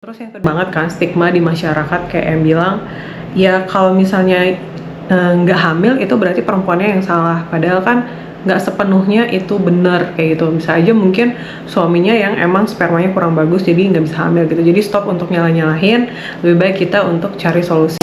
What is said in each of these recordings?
Terus yang kedua banget kan stigma di masyarakat kayak yang bilang ya kalau misalnya nggak hamil itu berarti perempuannya yang salah, padahal kan nggak sepenuhnya itu benar kayak gitu. Bisa aja mungkin suaminya yang emang spermanya kurang bagus jadi nggak bisa hamil gitu. Jadi stop untuk nyalah-nyalahin, lebih baik kita untuk cari solusi.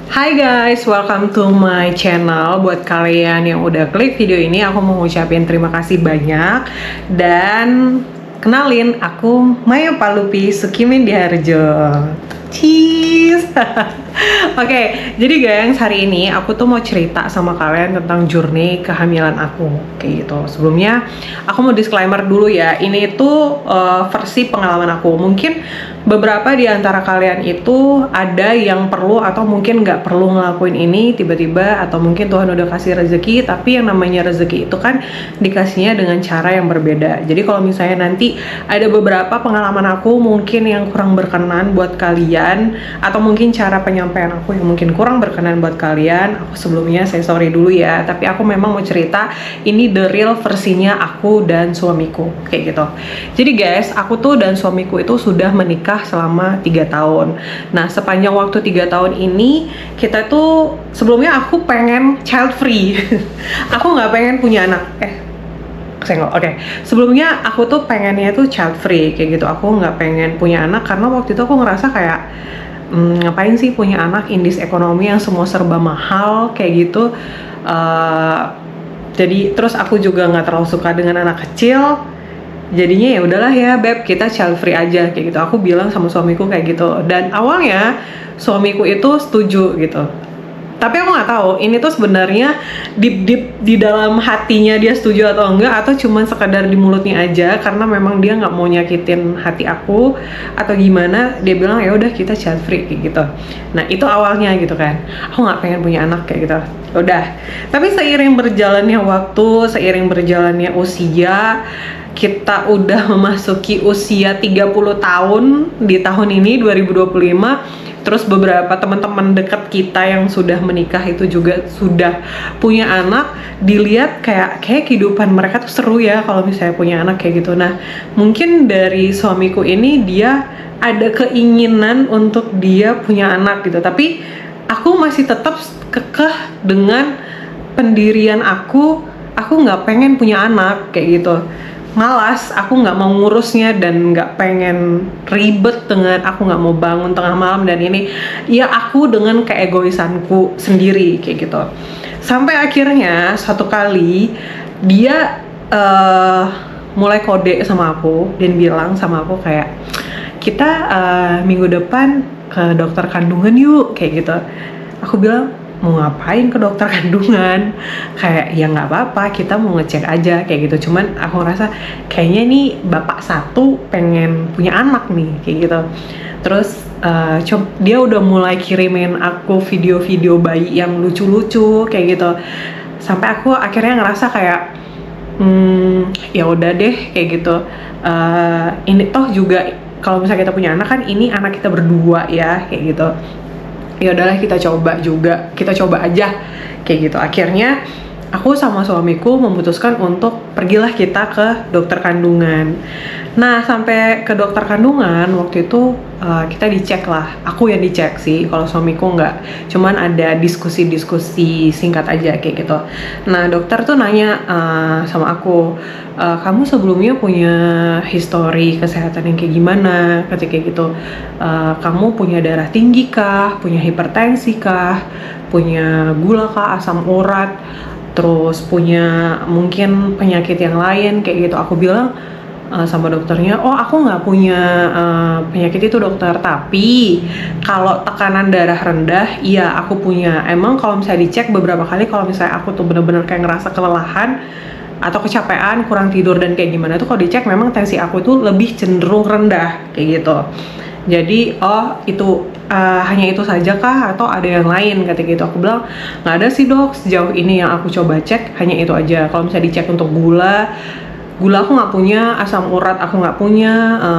Hai guys, welcome to my channel. Buat kalian yang udah klik video ini, aku mau ngucapin terima kasih banyak. Dan kenalin, aku Maya Palupi Sukimin Diharjo. Cheese. Oke, jadi guys, hari ini aku tuh mau cerita sama kalian tentang journey kehamilan aku kayak gitu. Sebelumnya aku mau disclaimer dulu ya, ini tuh versi pengalaman aku. Mungkin beberapa di antara kalian itu ada yang perlu atau mungkin nggak perlu ngelakuin ini tiba-tiba, atau mungkin Tuhan udah kasih rezeki, tapi yang namanya rezeki itu kan dikasihnya dengan cara yang berbeda. Jadi kalau misalnya nanti ada beberapa pengalaman aku mungkin yang kurang berkenan buat kalian, atau mungkin cara penyampaian aku yang mungkin kurang berkenan buat kalian, aku sebelumnya saya sorry dulu ya, tapi aku memang mau cerita ini the real versinya aku dan suamiku kayak gitu. Jadi guys, aku tuh dan suamiku itu sudah menikah selama 3 tahun. Nah, sepanjang waktu 3 tahun ini kita tuh, sebelumnya aku pengen child free. Aku nggak pengen punya anak. Senggol. Oke. Sebelumnya aku tuh pengennya tuh child free kayak gitu. Aku nggak pengen punya anak karena waktu itu aku ngerasa kayak ngapain sih punya anak in this ekonomi yang semua serba mahal kayak gitu. Jadi terus aku juga nggak terlalu suka dengan anak kecil. Jadinya ya udahlah ya beb, kita child free aja kayak gitu. Aku bilang sama suamiku kayak gitu. Dan awalnya suamiku itu setuju gitu. Tapi aku nggak tahu ini tuh sebenarnya deep di dalam hatinya dia setuju atau enggak, atau cuman sekadar di mulutnya aja karena memang dia nggak mau nyakitin hati aku atau gimana. Dia bilang ya udah kita child free kayak gitu. Nah itu awalnya gitu kan. Aku nggak pengen punya anak kayak gitu. Udah. Tapi seiring berjalannya waktu, seiring berjalannya usia, kita udah memasuki usia 30 tahun di tahun ini 2025. Terus beberapa teman-teman dekat kita yang sudah menikah itu juga sudah punya anak. Dilihat kayak kehidupan mereka tuh seru ya kalau misalnya punya anak kayak gitu. Nah, mungkin dari suamiku ini dia ada keinginan untuk dia punya anak gitu. Tapi aku masih tetap kekeh dengan pendirian aku nggak pengen punya anak kayak gitu. Malas, aku nggak mau ngurusnya dan nggak pengen ribet dengan aku nggak mau bangun tengah malam dan ini ya aku dengan keegoisanku sendiri kayak gitu. Sampai akhirnya satu kali dia mulai kode sama aku dan bilang sama aku kayak kita minggu depan ke dokter kandungan yuk kayak gitu. Aku bilang mau ngapain ke dokter kandungan, kayak ya nggak apa-apa kita mau ngecek aja kayak gitu. Cuman aku ngerasa kayaknya nih bapak satu pengen punya anak nih kayak gitu. Terus dia udah mulai kirimin aku video-video bayi yang lucu-lucu kayak gitu, sampai aku akhirnya ngerasa kayak ya udah deh kayak gitu. Ini toh juga kalau misalnya kita punya anak kan ini anak kita berdua ya kayak gitu. Ya udahlah kita coba aja kayak gitu. Akhirnya aku sama suamiku memutuskan untuk pergilah kita ke dokter kandungan. Nah sampai ke dokter kandungan waktu itu kita dicek lah, aku yang dicek sih, kalau suamiku nggak, cuman ada diskusi singkat aja kayak gitu. Nah dokter tuh nanya sama aku, kamu sebelumnya punya histori kesehatan yang kayak gimana, ketika gitu. Kamu punya darah tinggi kah, punya hipertensi kah, punya gula kah, asam urat, terus punya mungkin penyakit yang lain kayak gitu. Aku bilang sama dokternya, oh aku nggak punya penyakit itu dokter, tapi kalau tekanan darah rendah, iya aku punya. Emang kalau misalnya dicek beberapa kali, kalau misalnya aku tuh bener-bener kayak ngerasa kelelahan atau kecapean, kurang tidur dan kayak gimana tuh, kalau dicek memang tensi aku itu lebih cenderung rendah kayak gitu. Jadi itu hanya itu saja kah atau ada yang lain kata gitu. Aku bilang nggak ada sih dok, sejauh ini yang aku coba cek hanya itu aja. Kalau misalnya dicek untuk gula gula aku nggak punya, asam urat aku nggak punya,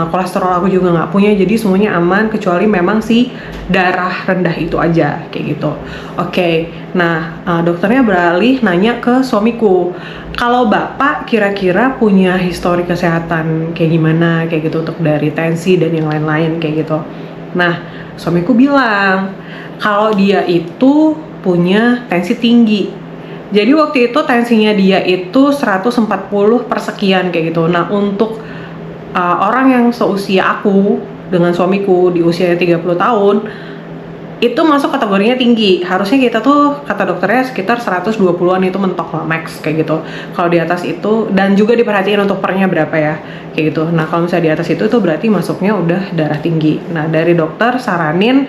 kolesterol aku juga nggak punya, jadi semuanya aman kecuali memang si darah rendah itu aja kayak gitu. Oke, nah dokternya beralih nanya ke suamiku, kalau bapak kira-kira punya histori kesehatan kayak gimana kayak gitu untuk dari tensi dan yang lain-lain kayak gitu. Nah suamiku bilang kalau dia itu punya tensi tinggi. Jadi waktu itu tensinya dia itu 140 per sekian kayak gitu. Nah untuk orang yang seusia aku dengan suamiku di usia 30 tahun itu masuk kategorinya tinggi. Harusnya kita tuh kata dokternya sekitar 120-an itu mentok lah, max kayak gitu. Kalau di atas itu, dan juga diperhatiin untuk pernya berapa ya kayak gitu. Nah kalau misalnya di atas itu berarti masuknya udah darah tinggi. Nah dari dokter saranin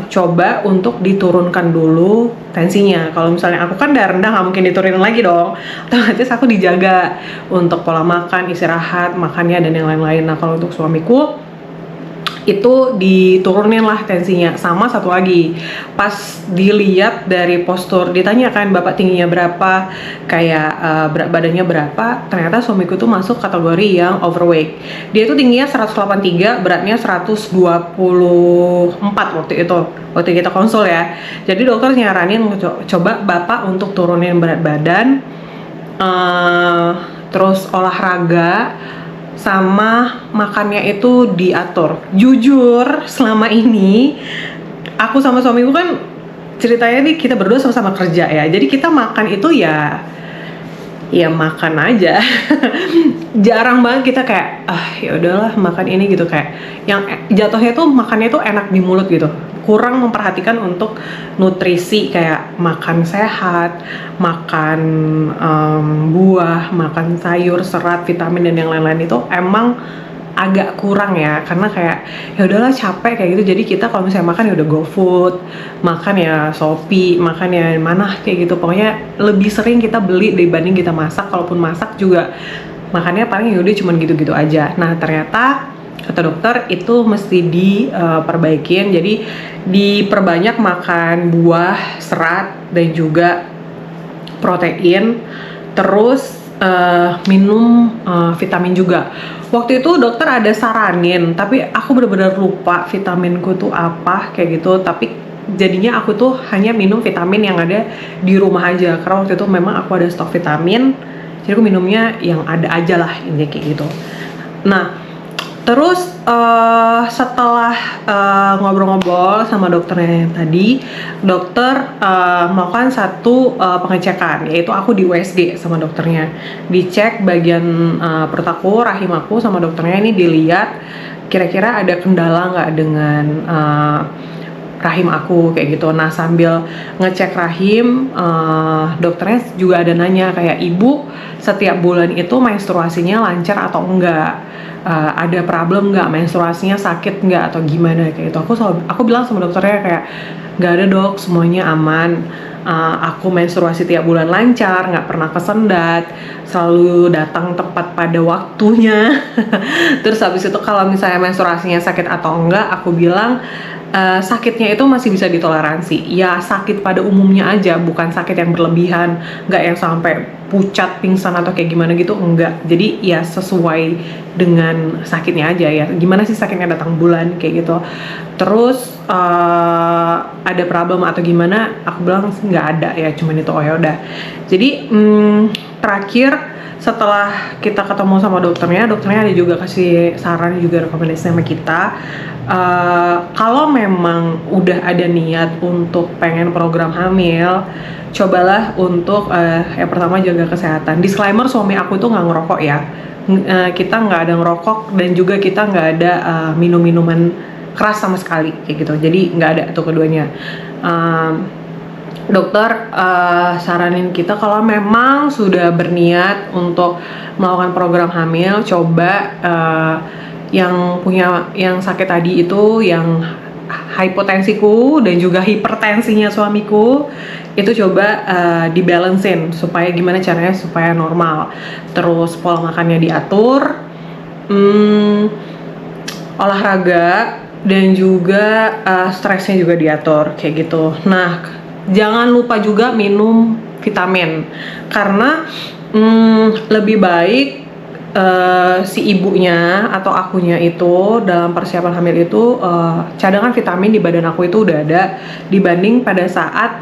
coba untuk diturunkan dulu tensinya. Kalau misalnya aku kan darah rendah nggak mungkin diturunin lagi dong, otomatis aku dijaga untuk pola makan, istirahat, makannya dan yang lain-lain. Nah kalau untuk suamiku itu diturunin lah tensinya. Sama satu lagi, pas dilihat dari postur, ditanyakan bapak tingginya berapa, kayak berat badannya berapa, ternyata suamiku tuh masuk kategori yang overweight. Dia tuh tingginya 183, beratnya 124 waktu kita konsul ya. Jadi dokter nyaranin coba bapak untuk turunin berat badan, terus olahraga, sama makannya itu diatur. Jujur selama ini aku sama suamiku kan ceritanya nih kita berdua sama-sama kerja ya, jadi kita makan itu ya makan aja. Jarang banget kita kayak ya udahlah makan ini gitu, kayak yang jatuhnya tuh makannya tuh enak di mulut gitu, kurang memperhatikan untuk nutrisi kayak makan sehat, makan buah, makan sayur, serat, vitamin dan yang lain-lain itu emang agak kurang ya, karena kayak ya udahlah capek kayak gitu. Jadi kita kalau misalnya makan ya udah GoFood, makan ya Shopee, makan ya mana kayak gitu. Pokoknya lebih sering kita beli dibanding kita masak. Kalaupun masak juga makannya paling ya udah cuman gitu-gitu aja. Nah ternyata kata dokter itu mesti diperbaikin, jadi diperbanyak makan buah, serat dan juga protein, terus minum vitamin juga. Waktu itu dokter ada saranin, tapi aku benar-benar lupa vitaminku tuh apa kayak gitu. Tapi jadinya aku tuh hanya minum vitamin yang ada di rumah aja, karena waktu itu memang aku ada stok vitamin, jadi aku minumnya yang ada aja lah intinya kayak gitu. Nah terus setelah ngobrol-ngobrol sama dokternya tadi, dokter melakukan satu pengecekan, yaitu aku di USG sama dokternya, dicek bagian perut aku, rahim aku sama dokternya. Ini dilihat kira-kira ada kendala nggak dengan rahim aku kayak gitu. Nah sambil ngecek rahim, dokternya juga ada nanya kayak, ibu setiap bulan itu menstruasinya lancar atau enggak, ada problem nggak, menstruasinya sakit nggak atau gimana kayak gitu. Aku bilang sama dokternya kayak nggak ada dok, semuanya aman. Aku menstruasi tiap bulan lancar, nggak pernah kesendat, selalu datang tepat pada waktunya. Terus habis itu kalau misalnya menstruasinya sakit atau enggak, aku bilang sakitnya itu masih bisa ditoleransi. Ya sakit pada umumnya aja, bukan sakit yang berlebihan, nggak yang sampai pucat, pingsan atau kayak gimana gitu, enggak. Jadi ya sesuai dengan sakitnya aja ya. Gimana sih sakitnya datang bulan kayak gitu. Terus ada problem atau gimana? Aku bilang nggak ada ya, cuman itu. Oh ya udah. Jadi terakhir setelah kita ketemu sama dokternya ada juga kasih saran juga rekomendasi sama kita. Kalau memang udah ada niat untuk pengen program hamil, cobalah untuk yang pertama jaga kesehatan. Disclaimer, suami aku tuh nggak ngerokok ya. Kita nggak ada ngerokok dan juga kita nggak ada minum-minuman keras sama sekali kayak gitu. Jadi nggak ada tuh keduanya. Dokter saranin kita kalau memang sudah berniat untuk melakukan program hamil, coba yang sakit tadi itu, yang hipotensiku dan juga hipertensinya suamiku itu coba dibalancein supaya gimana caranya supaya normal. Terus pola makannya diatur, olahraga dan juga stresnya juga diatur kayak gitu. Nah jangan lupa juga minum vitamin, karena lebih baik si ibunya atau akunya itu dalam persiapan hamil itu cadangan vitamin di badan aku itu udah ada, dibanding pada saat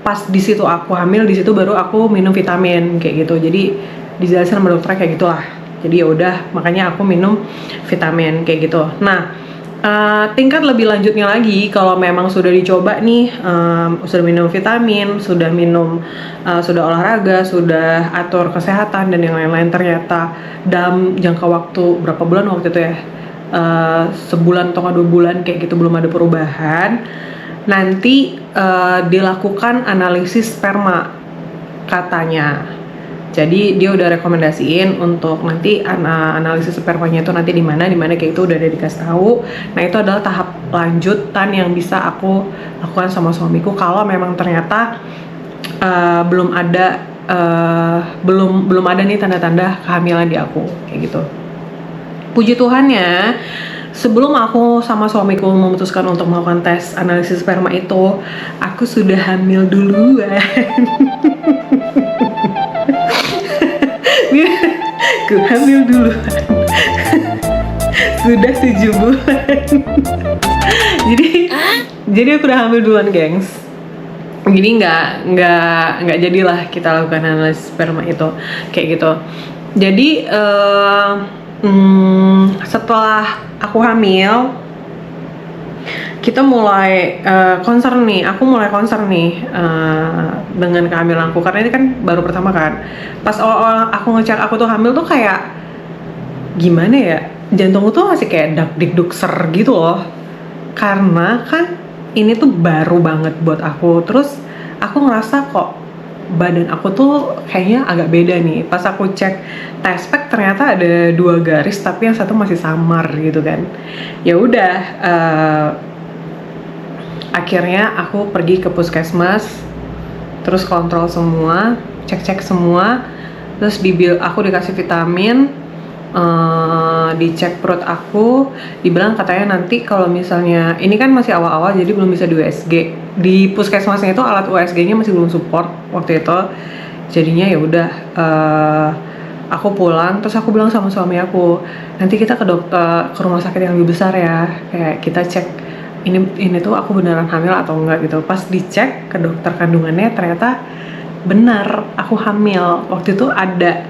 pas di situ aku hamil, di situ baru aku minum vitamin kayak gitu. Jadi dijelasin sama dokternya kayak gitulah. Jadi ya udah, makanya aku minum vitamin kayak gitu. Nah, tingkat lebih lanjutnya lagi, kalau memang sudah dicoba nih, sudah minum vitamin, sudah sudah olahraga, sudah atur kesehatan dan yang lain-lain, ternyata dalam jangka waktu berapa bulan waktu itu ya, sebulan atau 2 bulan kayak gitu belum ada perubahan, nanti dilakukan analisis sperma katanya. Jadi dia udah rekomendasiin untuk nanti analisis spermanya itu nanti di mana kayak itu udah ada dikasih tahu. Nah, itu adalah tahap lanjutan yang bisa aku lakukan sama suamiku kalau memang ternyata belum ada nih tanda-tanda kehamilan di aku kayak gitu. Puji Tuhannya, sebelum aku sama suamiku memutuskan untuk melakukan tes analisis sperma itu, aku sudah hamil duluan. Aku hamil duluan. Sudah 7 bulan. jadi aku udah hamil duluan, gengs. Jadi nggak jadilah kita lakukan analisis sperma itu kayak gitu. Jadi setelah aku hamil, kita mulai concern nih. Aku mulai concern nih dengan kehamilanku, karena ini kan baru pertama kan. Pas awal aku ngecek aku tuh hamil tuh kayak gimana ya, jantungku tuh masih kayak dak-dik-duk-ser gitu loh, karena kan ini tuh baru banget buat aku. Terus aku ngerasa kok badan aku tuh kayaknya agak beda nih. Pas aku cek tespek ternyata ada 2 garis, tapi yang satu masih samar gitu kan. Ya udah, akhirnya aku pergi ke puskesmas, terus kontrol semua, cek semua, terus aku dikasih vitamin, dicek perut aku, dibilang katanya nanti kalau misalnya ini kan masih awal-awal jadi belum bisa di USG. Di puskesmasnya itu alat USG-nya masih belum support waktu itu. Jadinya ya udah, aku pulang, terus aku bilang sama suami aku, nanti kita ke rumah sakit yang lebih besar ya, kayak kita cek ini tuh aku beneran hamil atau enggak gitu. Pas dicek ke dokter kandungannya, ternyata benar aku hamil. Waktu itu ada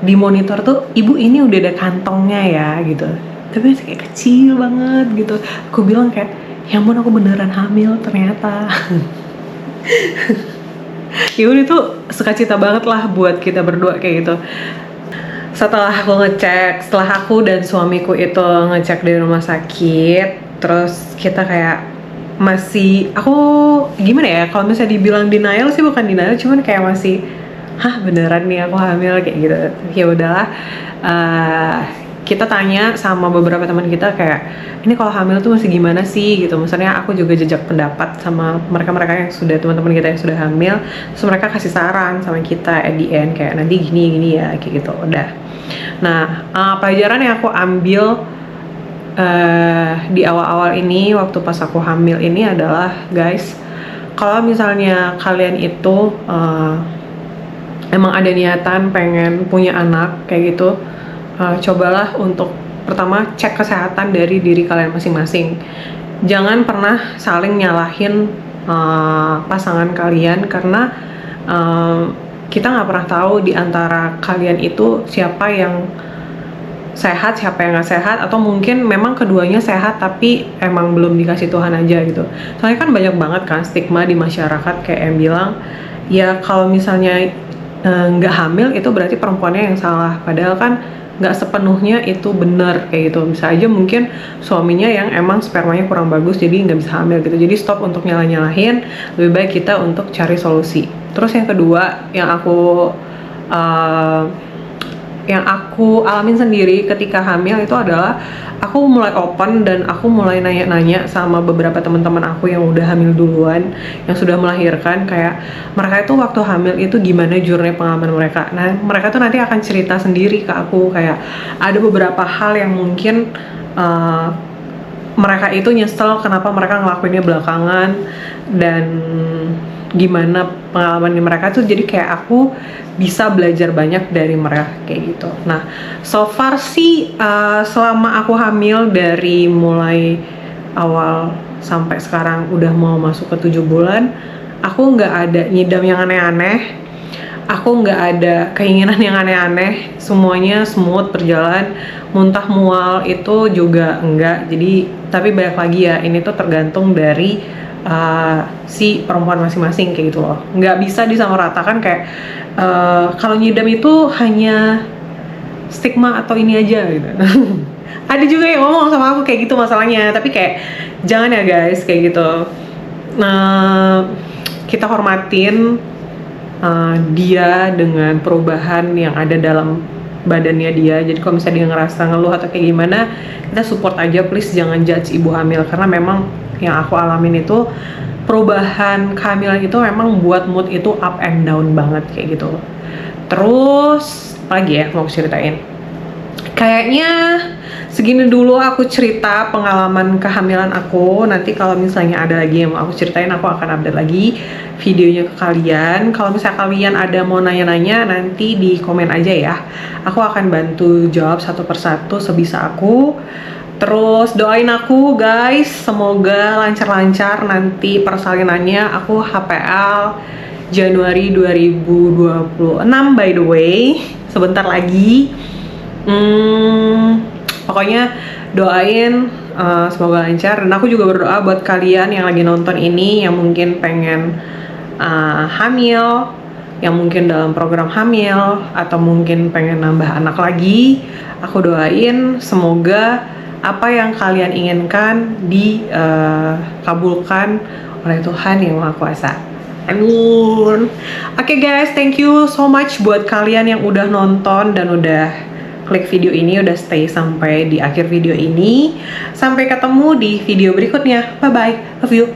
di monitor tuh, ibu ini udah ada kantongnya ya gitu, tapi masih kayak kecil banget gitu. Aku bilang kayak, ya ampun aku beneran hamil ternyata. Ya udah, itu sukacita banget lah buat kita berdua kayak gitu. Setelah aku dan suamiku itu ngecek di rumah sakit, terus kita kayak aku gimana ya, kalau misalnya dibilang denial sih bukan denial, cuman kayak masih beneran nih aku hamil kayak gitu. Ya udahlah, kita tanya sama beberapa teman kita kayak, ini kalau hamil tuh masih gimana sih gitu. Misalnya aku juga jejak pendapat sama mereka yang sudah, teman-teman kita yang sudah hamil, terus mereka kasih saran sama kita at the end kayak nanti gini ya kayak gitu. Udah. Nah, pelajaran yang aku ambil di awal-awal ini waktu pas aku hamil ini adalah, guys, kalau misalnya kalian itu emang ada niatan pengen punya anak kayak gitu, cobalah untuk pertama cek kesehatan dari diri kalian masing-masing. Jangan pernah saling nyalahin pasangan kalian, karena kita nggak pernah tahu di antara kalian itu siapa yang sehat, siapa yang nggak sehat, atau mungkin memang keduanya sehat tapi emang belum dikasih Tuhan aja gitu. Soalnya kan banyak banget kan stigma di masyarakat kayak yang bilang, ya kalau misalnya nggak hamil itu berarti perempuannya yang salah, padahal kan nggak sepenuhnya itu benar kayak gitu. Bisa aja mungkin suaminya yang emang spermanya kurang bagus jadi nggak bisa hamil gitu. Jadi stop untuk nyalah-nyalahin, lebih baik kita untuk cari solusi. Terus yang kedua yang aku alamin sendiri ketika hamil itu adalah aku mulai open dan aku mulai nanya-nanya sama beberapa teman-teman aku yang udah hamil duluan, yang sudah melahirkan, kayak mereka itu waktu hamil itu gimana journey pengalaman mereka. Nah, mereka tuh nanti akan cerita sendiri ke aku, kayak ada beberapa hal yang mungkin mereka itu nyesel kenapa mereka ngelakuinnya belakangan, dan gimana pengalaman di mereka tuh, jadi kayak aku bisa belajar banyak dari mereka kayak gitu. Nah, so far sih selama aku hamil dari mulai awal sampai sekarang udah mau masuk ke 7 bulan, aku nggak ada nyidam yang aneh-aneh, aku nggak ada keinginan yang aneh-aneh, semuanya smooth berjalan. Muntah mual itu juga enggak. Jadi tapi balik lagi ya, ini tuh tergantung dari si perempuan masing-masing kayak gitu loh, nggak bisa disamaratakan kayak kalau nyidam itu hanya stigma atau ini aja gitu. Ada juga yang ngomong sama aku kayak gitu masalahnya, tapi kayak jangan ya guys kayak gitu. Nah, kita hormatin dia dengan perubahan yang ada dalam badannya dia. Jadi kalau misalnya dia ngerasa ngeluh atau kayak gimana, kita support aja, please jangan judge ibu hamil, karena memang yang aku alamin itu perubahan kehamilan itu memang buat mood itu up and down banget kayak gitu. Terus apa lagi ya mau aku ceritain? Kayaknya segini dulu aku cerita pengalaman kehamilan aku. Nanti kalau misalnya ada lagi yang mau aku ceritain, aku akan update lagi videonya ke kalian. Kalau misalnya kalian ada mau nanya-nanya, nanti di komen aja ya. Aku akan bantu jawab satu persatu sebisa aku. Terus doain aku guys, semoga lancar-lancar nanti persalinannya. Aku HPL Januari 2026 by the way, sebentar lagi. Pokoknya doain semoga lancar. Dan aku juga berdoa buat kalian yang lagi nonton ini, yang mungkin pengen hamil, yang mungkin dalam program hamil, atau mungkin pengen nambah anak lagi. Aku doain semoga apa yang kalian inginkan dikabulkan oleh Tuhan Yang Maha Kuasa. Amin. Oke guys, thank you so much buat kalian yang udah nonton dan udah klik video ini, udah stay sampai di akhir video ini. Sampai ketemu di video berikutnya. Bye bye. Love you.